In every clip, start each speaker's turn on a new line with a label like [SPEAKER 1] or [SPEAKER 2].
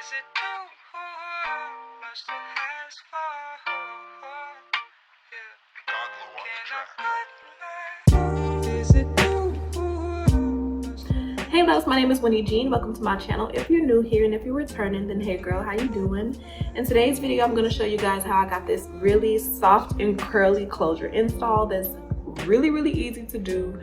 [SPEAKER 1] Hey loves, my name is Winnie Jean. Welcome to my channel. If you're new here and if you're returning, then hey girl, how you doing? In today's video, I'm going to show you guys how I got this really soft and curly closure install that's really easy to do,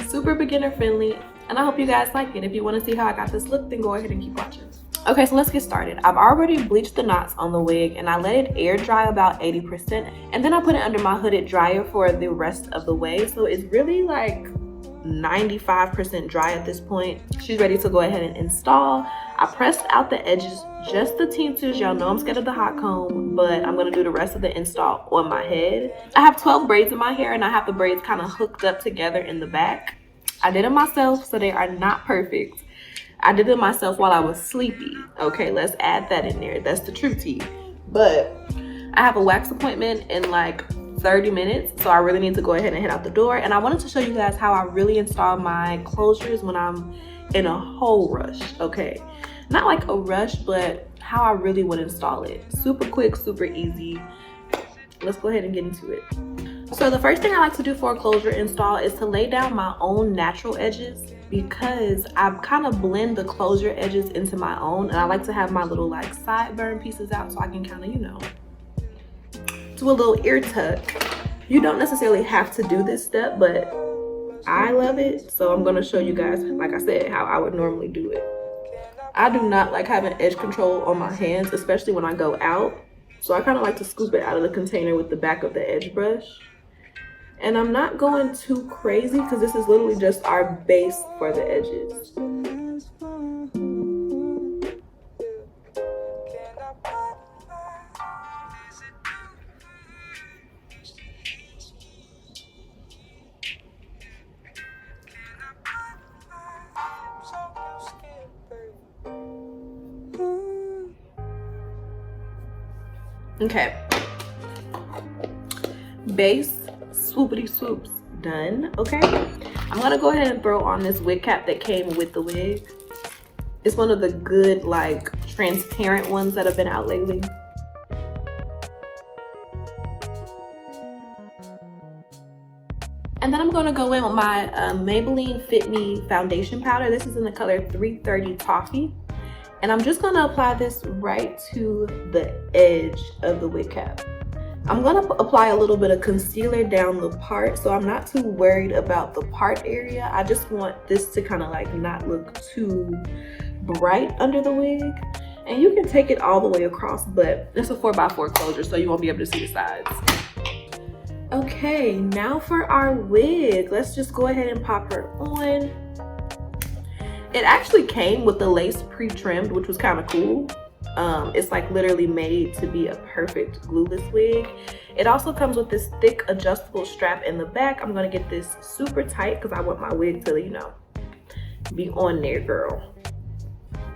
[SPEAKER 1] super beginner friendly, and I hope you guys like it. If you want to see how I got this look, then go ahead and keep watching. Okay, so let's get started. I've already bleached the knots on the wig and I let it air dry about 80%, and then I put it under my hooded dryer for the rest of the way, so it's really like 95% dry at this point. She's ready to go ahead and install. I pressed out the edges just the teensers. Y'all know I'm scared of the hot comb, but I'm gonna do the rest of the install on my head. I have 12 braids in my hair and I have the braids kind of hooked up together in the back. I did it myself, so they are not perfect. I did it myself while I was sleepy. Okay, let's add that in there. That's the true tea. But I have a wax appointment in like 30 minutes, so I really need to go ahead and head out the door, and I wanted to show you guys how I really install my closures when I'm in a whole rush. Okay, not like a rush, but how I really would install it. Super quick, super easy. Let's go ahead and get into it. So the first thing I like to do for a closure install is to lay down my own natural edges, because I kind of blend the closure edges into my own, and I like to have my little like sideburn pieces out so I can kind of, you know, do a little ear tuck. You don't necessarily have to do this step, but I love it, so I'm going to show you guys, like I said, how I would normally do it. I do not like having edge control on my hands, especially when I go out, so I kind of like to scoop it out of the container with the back of the edge brush. And I'm not going too crazy because this is literally just our base for the edges. Okay, base swoopity swoops done. Okay, I'm gonna go ahead and throw on this wig cap that came with the wig. It's one of the good like transparent ones that have been out lately. And then I'm going to go in with my Maybelline Fit Me foundation powder. This is in the color 330 Toffee. And I'm just going to apply this right to the edge of the wig cap. I'm going to apply a little bit of concealer down the part, so I'm not too worried about the part area. I just want this to kind of like not look too bright under the wig. And you can take it all the way across, but it's a 4x4 closure, so you won't be able to see the sides. Okay, now for our wig. Let's just go ahead and pop her on. It actually came with the lace pre-trimmed, which was kind of cool. It's like literally made to be a perfect glueless wig. It also comes with this thick adjustable strap in the back. I'm gonna get this super tight because I want my wig to, you know, be on there, girl.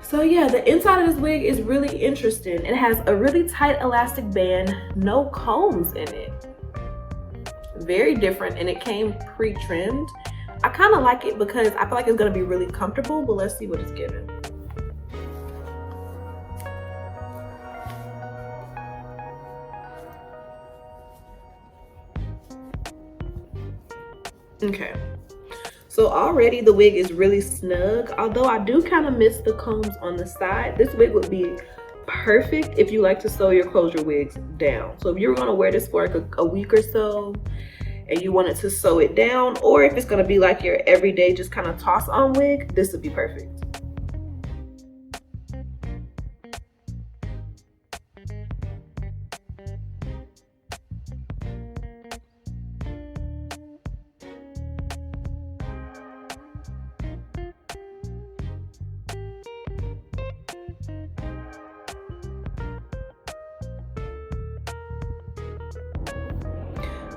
[SPEAKER 1] So yeah, the inside of this wig is really interesting. It has a really tight elastic band, no combs in it. Very different, and it came pre-trimmed. I kind of like it because I feel like it's going to be really comfortable, but let's see what it's giving. Okay, so already the wig is really snug, although I do kind of miss the combs on the side. This wig would be perfect if you like to sew your closure wigs down. So if you're going to wear this for like a week or so and you wanted to sew it down, or if it's going to be like your everyday just kind of toss on wig, this would be perfect.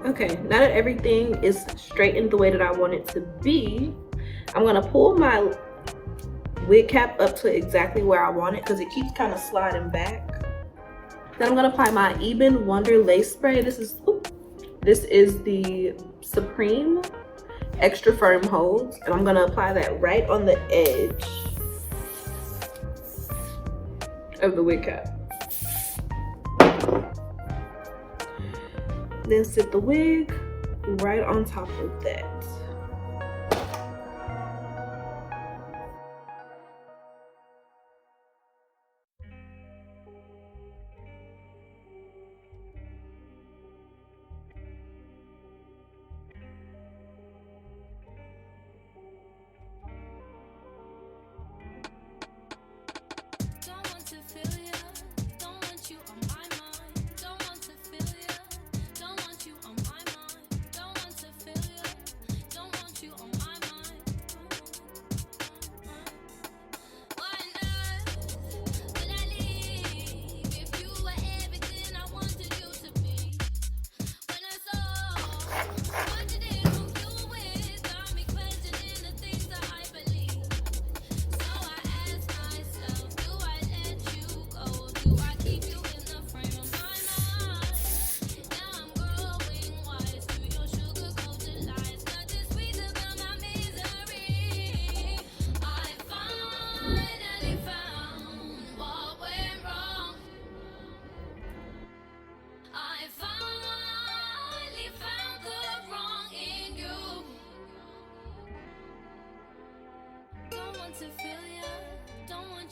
[SPEAKER 1] Okay, now that everything is straightened the way that I want it to be, I'm gonna pull my wig cap up to exactly where I want it because it keeps kind of sliding back. Then I'm gonna apply my Ebin Wonder Lace Spray. This is the Supreme Extra Firm Holds, and I'm gonna apply that right on the edge. of the wig cap. Then sit the wig right on top of that.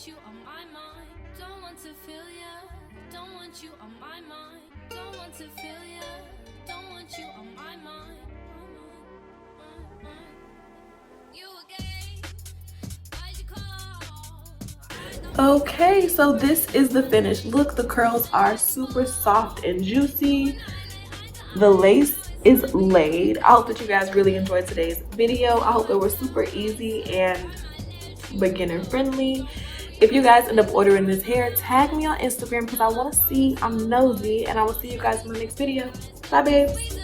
[SPEAKER 2] You on my mind, don't want to feel ya, don't want you on my mind, don't want to feel ya, don't want you on my mind. You again, why'd you call?
[SPEAKER 1] Okay, so this is the finished look. The curls are super soft and juicy. The lace is laid. I hope that you guys really enjoyed today's video. I hope it was super easy and beginner friendly. If you guys end up ordering this hair, tag me on Instagram because I want to see. I'm nosy, and I will see you guys in the next video. Bye, babes.